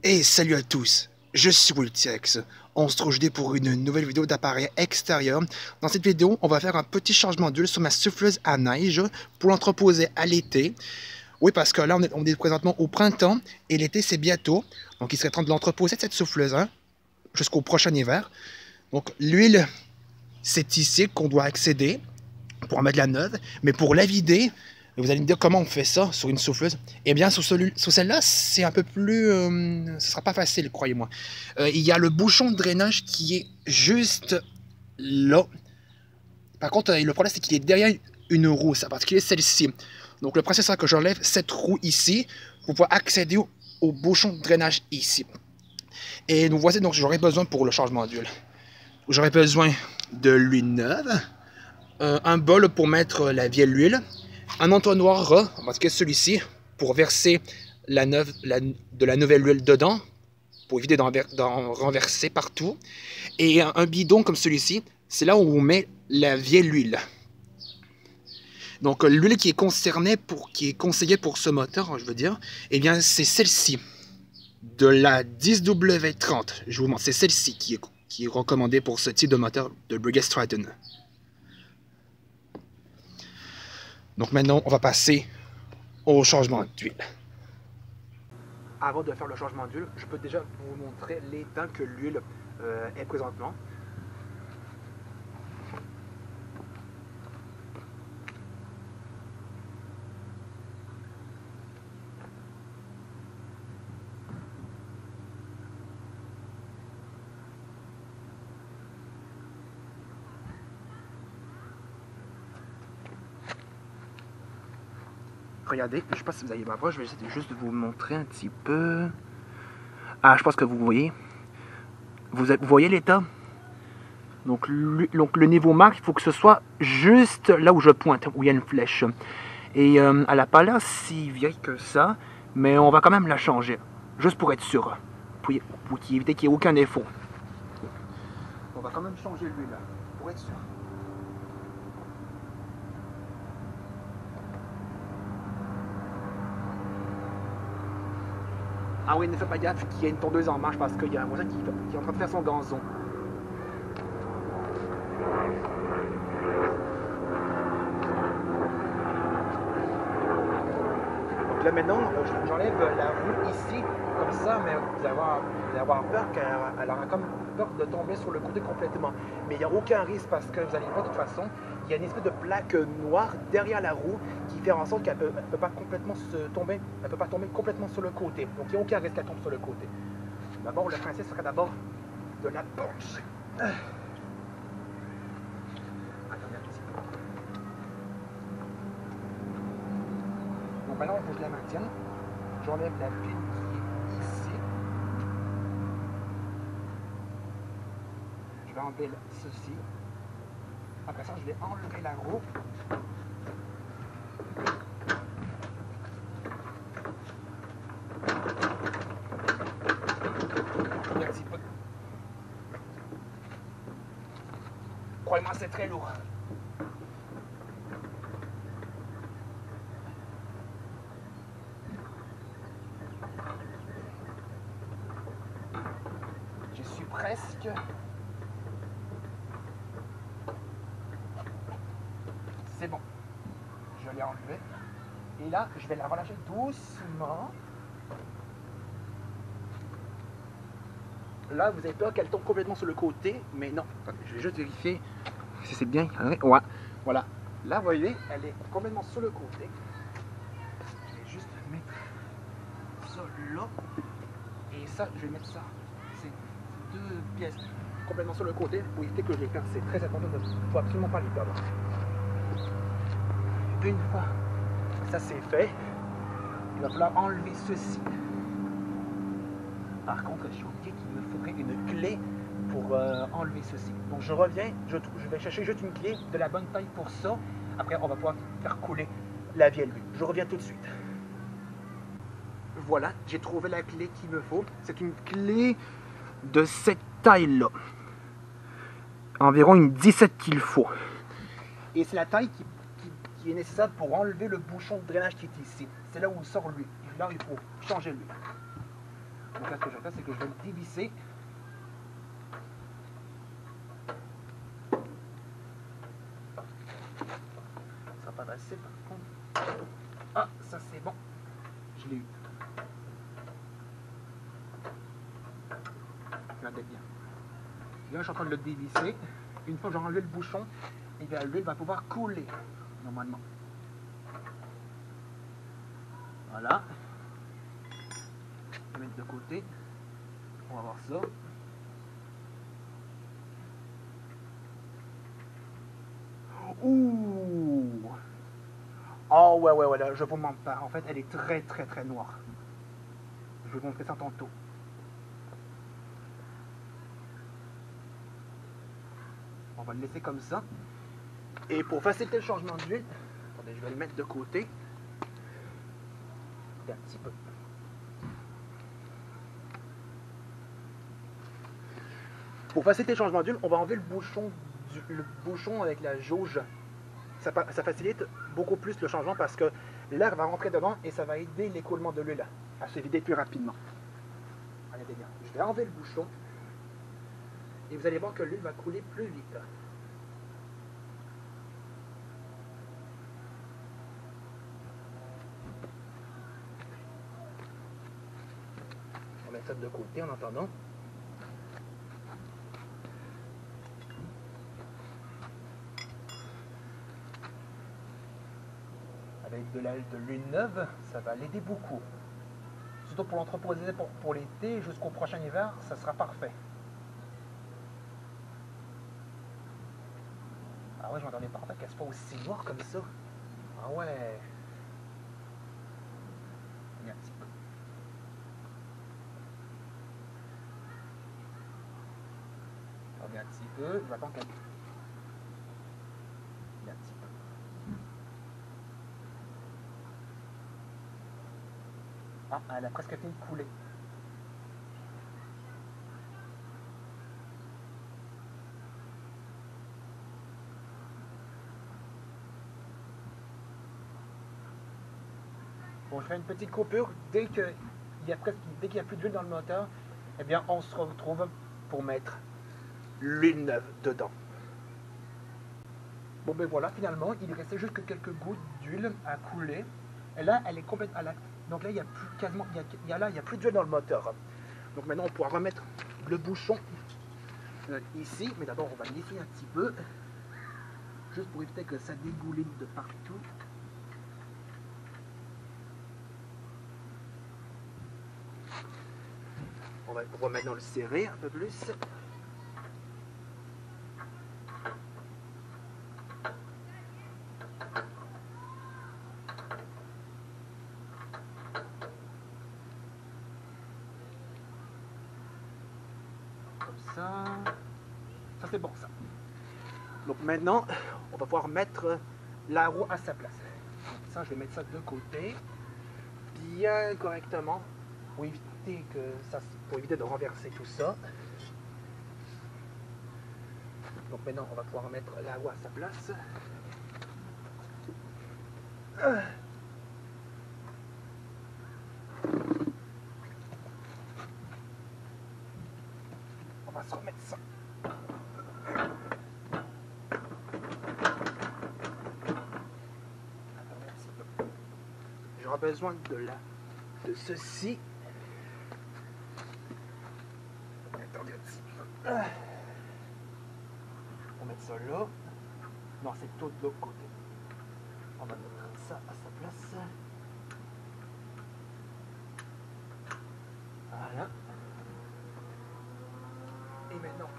Et salut à tous, je suis Wiltiex. On se trouve aujourd'hui pour une nouvelle vidéo d'appareil extérieur. Dans cette vidéo, on va faire un petit changement d'huile sur ma souffleuse à neige pour l'entreposer à l'été. Oui, parce que là, on est présentement au printemps et l'été, c'est bientôt. Donc, il serait temps de l'entreposer, cette souffleuse, hein, jusqu'au prochain hiver. Donc, l'huile, c'est ici qu'on doit accéder pour en mettre de la neuve. Mais pour la vider, vous allez me dire comment on fait ça sur une souffleuse. Eh bien, sur celle-là, c'est un peu plus... ce ne sera pas facile, croyez-moi. Il y a le bouchon de drainage qui est juste là. Par contre, le problème, c'est qu'il est derrière une roue, en particulier celle-ci. Donc, le principe sera que j'enlève cette roue ici pour pouvoir accéder au bouchon de drainage ici. Et nous voici, donc j'aurai besoin pour le changement d'huile. J'aurai besoin de l'huile neuve, un bol pour mettre la vieille huile, un entonnoir, en particulier celui-ci, pour verser de la nouvelle huile dedans, pour éviter d'en renverser partout, et un bidon comme celui-ci, c'est là où on met la vieille huile. Donc l'huile qui est concernée, qui est conseillée pour ce moteur, je veux dire, eh bien c'est celle-ci, de la 10W30. Je vous montre, c'est celle-ci qui est recommandée pour ce type de moteur de Breguet Stratton. Donc maintenant, on va passer au changement d'huile. Avant de faire le changement d'huile, je peux déjà vous montrer l'état que l'huile est présentement. Regardez, je ne sais pas si vous allez voir, je vais essayer de juste vous montrer un petit peu. Ah, je pense que vous voyez. Vous voyez l'état? Donc le niveau marque, il faut que ce soit juste là où je pointe, où il y a une flèche. Et elle n'a pas l'air si vieille que ça, mais on va quand même la changer, juste pour être sûr, pour éviter qu'il n'y ait aucun défaut. On va quand même changer l'huile, pour être sûr. Ah oui, ne faites pas gaffe qu'il y a une tondeuse en marche parce qu'il y a un voisin qui est en train de faire son gazon. Donc là maintenant, j'enlève la roue ici, comme ça, mais vous allez avoir peur qu'elle aura comme peur de tomber sur le côté complètement. Mais il n'y a aucun risque parce que vous allez voir de toute façon, il y a une espèce de plaque noire derrière la roue qui fait en sorte qu'elle ne peut pas complètement tomber, elle peut pas tomber complètement sur le côté. Donc il n'y a aucun risque qu'elle tombe sur le côté. D'abord, le principe serait d'abord de la pencher. Attendez un petit peu. Donc maintenant, il faut que je la maintienne. J'enlève la pile qui est ici. Je vais enlever ceci. Après ça, je vais enlever la roue. Un petit peu. Croyez-moi, c'est très lourd. Je suis presque. C'est bon. Je l'ai enlevé. Et là, je vais la relâcher doucement. Là, vous avez peur qu'elle tombe complètement sur le côté, mais non. Attendez, je vais juste vérifier si c'est bien. Ouais. Voilà. Là, vous voyez, elle est complètement sur le côté. Je vais juste mettre ça là. Et ça, je vais mettre ça. C'est deux pièces complètement sur le côté pour éviter que je les perde. C'est très important. Il ne faut absolument pas les perdre. Une fois ça c'est fait, il va falloir enlever ceci. Par contre, j'ai oublié qu'il me faudrait une clé pour enlever ceci. Donc je reviens, je vais chercher juste une clé de la bonne taille pour ça. Après, on va pouvoir faire couler la vieille huile. Je reviens tout de suite. Voilà, j'ai trouvé la clé qu'il me faut. C'est une clé de cette taille-là. Environ une 17 qu'il faut. Et c'est la taille qui est nécessaire pour enlever le bouchon de drainage qui est ici. C'est là où sort l'huile. Là, il faut changer l'huile. Donc là, ce que je vais faire, c'est que je vais le dévisser. Ça sera pas facile par contre. Ah, ça c'est bon. Je l'ai eu. Regardez bien. Là, je suis en train de le dévisser. Une fois que j'ai enlevé le bouchon, et bien l'huile va pouvoir couler normalement. Voilà. Je vais mettre de côté. On va voir ça. Ouh! Oh ouais, là, je vous mens pas. En fait, elle est très noire. Je vais vous montrer ça tantôt. On va le laisser comme ça. Et pour faciliter le changement d'huile, attendez, je vais le mettre de côté. Un petit peu. Pour faciliter le changement d'huile, on va enlever le bouchon avec la jauge. Ça facilite beaucoup plus le changement parce que l'air va rentrer dedans et ça va aider l'écoulement de l'huile à se vider plus rapidement. Regardez bien. Je vais enlever le bouchon et vous allez voir que l'huile va couler plus vite. On va mettre ça de côté en attendant. Avec de l'huile neuve, ça va l'aider beaucoup. Surtout pour l'entreposer pour l'été jusqu'au prochain hiver, ça sera parfait. Ah ouais, je m'attendais pas en fait qu'elle soit aussi noire comme ça. Ah ouais. Il y a un petit peu. On met un petit peu, je vais attendre qu'elle... Il y a un petit peu. Ah, elle a presque fini de couler. Bon, je fais une petite coupure. Dès qu'il y a plus d'huile dans le moteur, eh bien, on se retrouve pour mettre l'huile neuve dedans. Bon, ben voilà, finalement, il restait juste que quelques gouttes d'huile à couler. Et là, elle est complètement... Donc là, il n'y a plus quasiment... Il y a plus d'huile dans le moteur. Donc maintenant, on pourra remettre le bouchon ici. Mais d'abord, on va l'essuyer un petit peu. Juste pour éviter que ça dégouline de partout. On va maintenant le serrer un peu plus. Comme ça. Ça c'est bon ça. Donc maintenant, on va pouvoir mettre la roue à sa place. Donc ça, je vais mettre ça de côté. Bien correctement. Pour éviter de renverser tout ça. Donc maintenant, on va pouvoir mettre la roue à sa place. On va se remettre ça. J'aurai besoin de ceci. Attendez un petit peu. On va mettre ça là. Non, c'est tout de l'autre côté. On va mettre ça à sa place. Voilà. Et maintenant,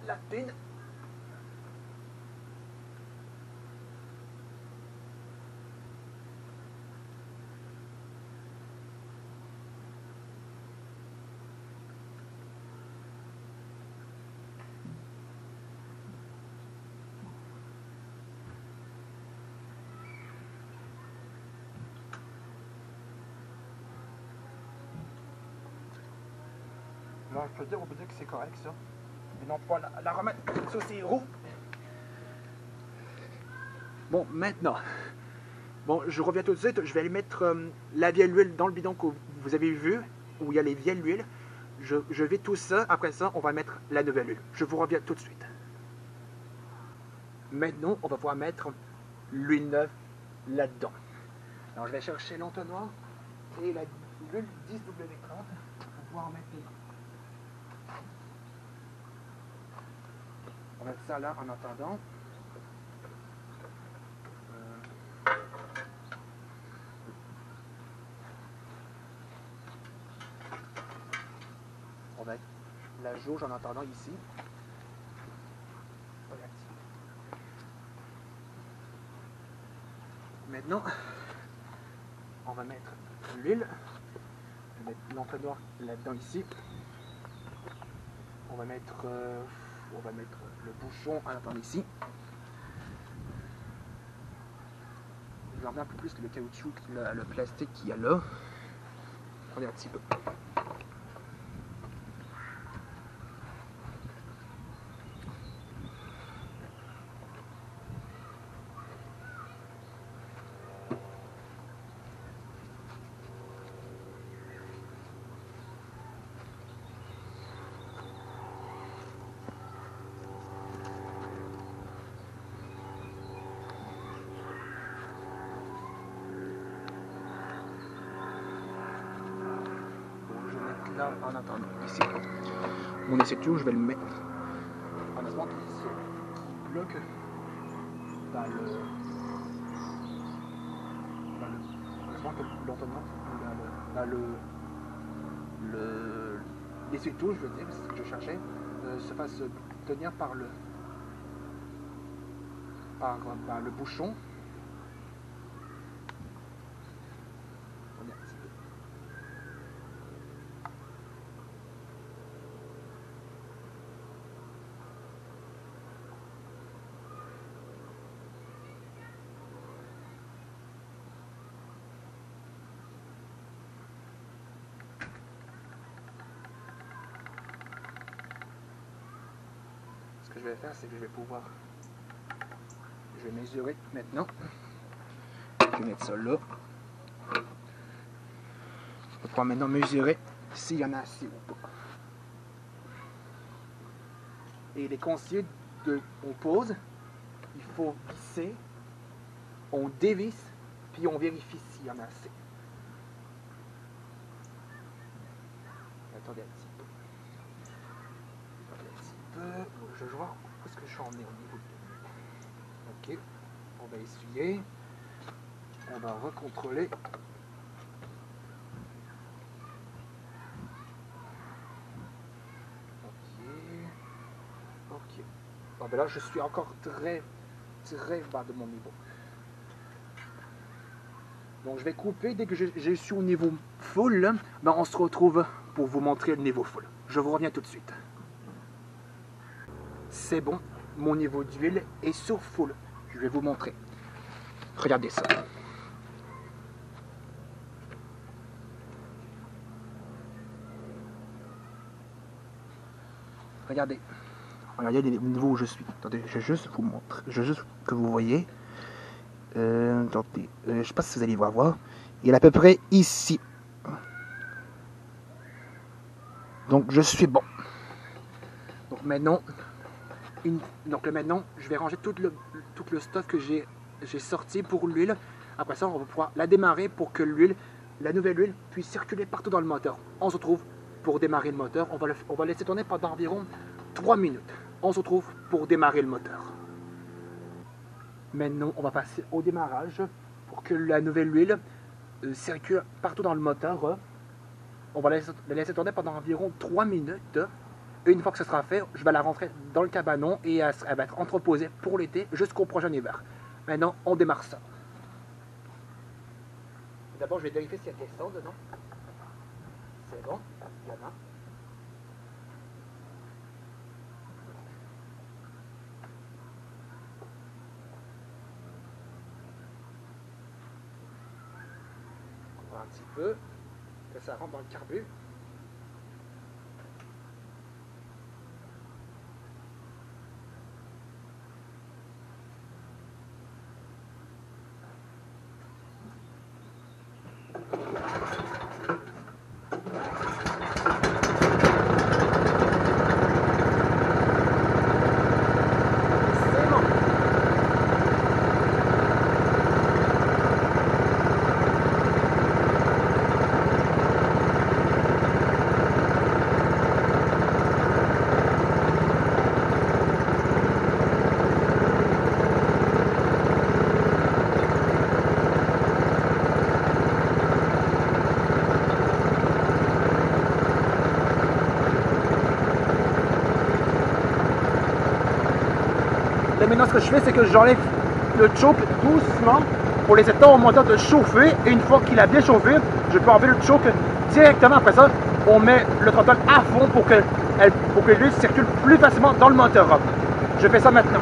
la pine. Là, je peux dire, on peut dire que c'est correct ça. Mais non, pas la remettre sur ses roues. Bon, maintenant. Bon, je reviens tout de suite. Je vais aller mettre la vieille huile dans le bidon que vous avez vu, où il y a les vieilles huiles. je vide tout ça. Après ça, on va mettre la nouvelle huile. Je vous reviens tout de suite. Maintenant, on va pouvoir mettre l'huile neuve là-dedans. Alors, je vais chercher l'entonnoir et l'huile 10W30 pour pouvoir en mettre dedans. On va mettre ça là en attendant. On va mettre la jauge en attendant ici. Maintenant, on va mettre l'huile. Je vais mettre l'entonnoir là-dedans ici. On va mettre le bouchon en attendant ici. Je vais remettre un peu plus le caoutchouc, le plastique qu'il y a là. Prenez un petit peu. Là, en attendant, ici, mon essai-tout, je vais le mettre en espérant qu'il se bloque dans l'entonnoir, l'essai-tout, je veux dire, c'est ce que je cherchais, se fasse tenir par le bouchon. Ce que je vais faire, c'est que je vais mesurer maintenant. Je vais mettre ça là. Je vais pouvoir maintenant mesurer s'il y en a assez ou pas. Et les conseillers on pose, il faut visser, on dévisse, puis on vérifie s'il y en a assez. Attendez un petit peu. Je vais voir où est-ce que je suis emmené au niveau de... Ok, on va essuyer. On va recontrôler. Ok. Bon, ben là, je suis encore très bas de mon niveau. Donc, je vais couper. Dès que je suis au niveau full, ben, on se retrouve pour vous montrer le niveau full. Je vous reviens tout de suite. C'est bon, mon niveau d'huile est sur full. Je vais vous montrer. Regardez ça. Regardez. Regardez les niveaux où je suis. Attendez, je vais juste vous montrer. Je veux juste que vous voyez. Attendez, je ne sais pas si vous allez voir. Il est à peu près ici. Donc je suis bon. Donc maintenant, je vais ranger tout le stuff que j'ai sorti pour l'huile. Après ça, on va pouvoir la démarrer pour que la nouvelle huile puisse circuler partout dans le moteur. On se retrouve pour démarrer le moteur. On va laisser tourner pendant environ 3 minutes. On se retrouve pour démarrer le moteur. Maintenant, on va passer au démarrage pour que la nouvelle huile circule partout dans le moteur. On va la laisser tourner pendant environ 3 minutes. Et une fois que ce sera fait, je vais la rentrer dans le cabanon et elle va être entreposée pour l'été jusqu'au prochain hiver. Maintenant, on démarre ça. D'abord, je vais vérifier s'il y a des sondes, non? C'est bon, il y en a. On va un petit peu, que ça rentre dans le carbu. Là maintenant ce que je fais, c'est que j'enlève le choke doucement pour laisser le temps au moteur de chauffer. Et une fois qu'il a bien chauffé, je peux enlever le choke directement. Après ça, on met le throttle à fond pour que l'huile circule plus facilement dans le moteur. Je fais ça maintenant.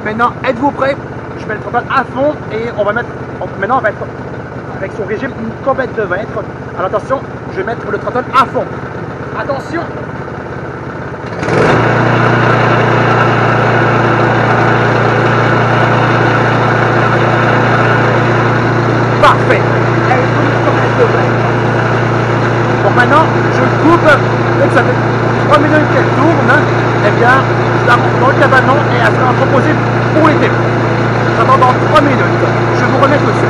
Maintenant, êtes-vous prêts? Je mets le throttle à fond et on va mettre. Maintenant, on va être avec son régime complète de être. Alors attention, je vais mettre le throttle à fond. Attention! Parfait! Elle est complète de Bon, maintenant, je coupe. Donc ça fait 3 minutes qu'elle tourne. Eh bien, je la monte dans le cabanon et elle sera entreposée pour l'été. J'attends dans 3 minutes. Je vous remets tout de suite.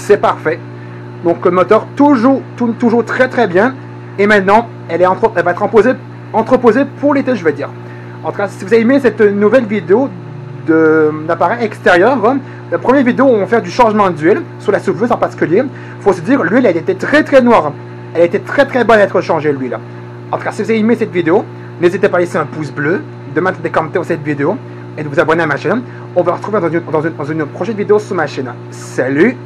C'est parfait. Donc le moteur tourne toujours très bien. Et maintenant, elle va être entreposée pour l'été, je vais dire. En tout cas, si vous avez aimé cette nouvelle vidéo d'appareil extérieur, la première vidéo où on va faire du changement d'huile, sur la souffleuse en particulier, il faut se dire, l'huile, elle était très noire. Elle était très bonne à être changée, l'huile. En tout cas, si vous avez aimé cette vidéo, n'hésitez pas à laisser un pouce bleu, de mettre des commentaires sur cette vidéo et de vous abonner à ma chaîne. On va se retrouver dans une prochaine vidéo sur ma chaîne. Salut!